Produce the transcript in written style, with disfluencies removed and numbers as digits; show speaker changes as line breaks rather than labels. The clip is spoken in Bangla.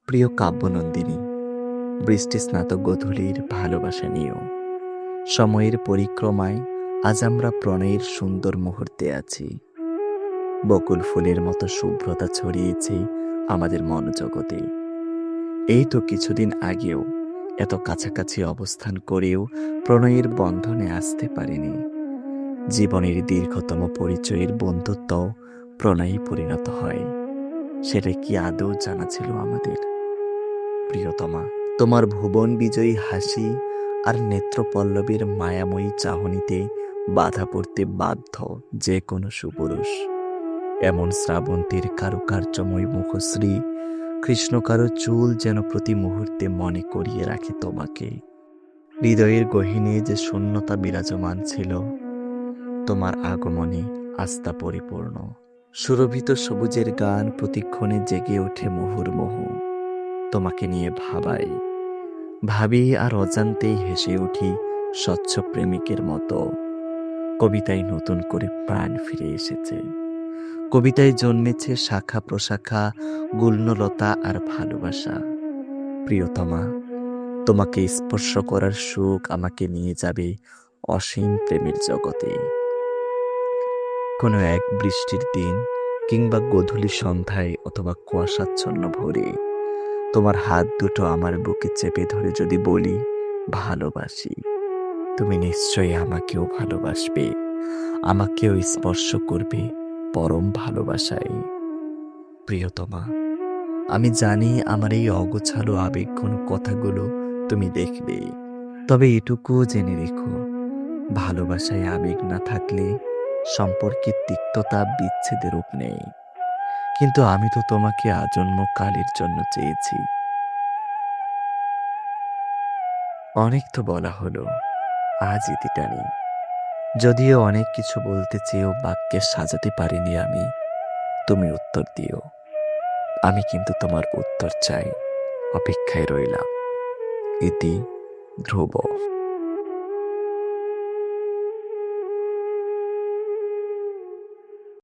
প্রিয় কাব্যনন্দিনী, বৃষ্টি স্নাতক গোধূলির ভালোবাসা নিয়েও সময়ের পরিক্রমায় আজ আমরা প্রণয়ের সুন্দর মুহূর্তে আছি। বকুল ফুলের মতো শুভ্রতা ছড়িয়েছে আমাদের মনোজগতে। এই তো কিছুদিন আগেও এত কাছাকাছি অবস্থান করেও প্রণয়ের বন্ধনে আসতে পারিনি। জীবনের দীর্ঘতম পরিচয়ের বন্ধুত্ব প্রণয়ে পরিণত হয়, সেটা কি আদৌ জানা ছিল আমাদের? প্রিয়তমা, তোমার ভুবন বিজয়ী হাসি আর নেত্রপল্লবের মায়াময়ী চাহনিতে বাধা পড়তে বাধ্য যে কোনো সুপুরুষ। এমন শ্রাবন্তীর কারুকার্যময় মুখশ্রী, কৃষ্ণকারো চুল যেন প্রতি মুহূর্তে মনে করিয়ে রাখে তোমাকে। হৃদয়ের গহীনে যে শূন্যতা বিরাজমান ছিল, তোমার আগমনে আস্থা পরিপূর্ণ। সুরভিত সবুজের গান প্রতিক্ষণে জেগে ওঠে মুহুর্মুহু। তোমাকে নিয়ে ভাবি আর অজান্তেই হেসে উঠি স্বচ্ছ প্রেমিকের মতো। কবিতায় নতুন করে প্রাণ ফিরে এসেছে। কবিতায় জন্মেছে শাখা প্রশাখা, গুল্মলতা আর ভালোবাসা। প্রিয়তমা, তোমাকে স্পর্শ করার সুখ আমাকে নিয়ে যাবে অসীম প্রেমের জগতে। কোনো এক বৃষ্টির দিন কিংবা গোধূলি সন্ধ্যায় অথবা কুয়াশাচ্ছন্ন ভোরে তোমার হাত দুটো আমার বুকে চেপে ধরে যদি বলি ভালোবাসি, তুমি নিশ্চয়ই আমাকেও ভালোবাসবে, আমাকেও স্পর্শ করবে পরম ভালোবাসায়। প্রিয়তমা, আমি জানি আমার এই অগোছালো আবেগঘন কথাগুলো তুমি দেখবে, তবে এটুকুও জেনে রেখো, ভালোবাসায় আবেগ না থাকলে সম্পর্কের তিক্ততা বিচ্ছেদের রূপ নেই। কিন্তু আমি তো তোমাকে আজন্ম কালের জন্য চেয়েছি। অনেক তো বলা হলো, আজ ইতি টানি। যদিও অনেক কিছু বলতে চেয়েও বাক্যে সাজাতে পারিনি আমি, তুমি উত্তর দিও। আমি কিন্তু তোমার উত্তর চাই, অপেক্ষায় রইলাম। ইতি, ধ্রুব।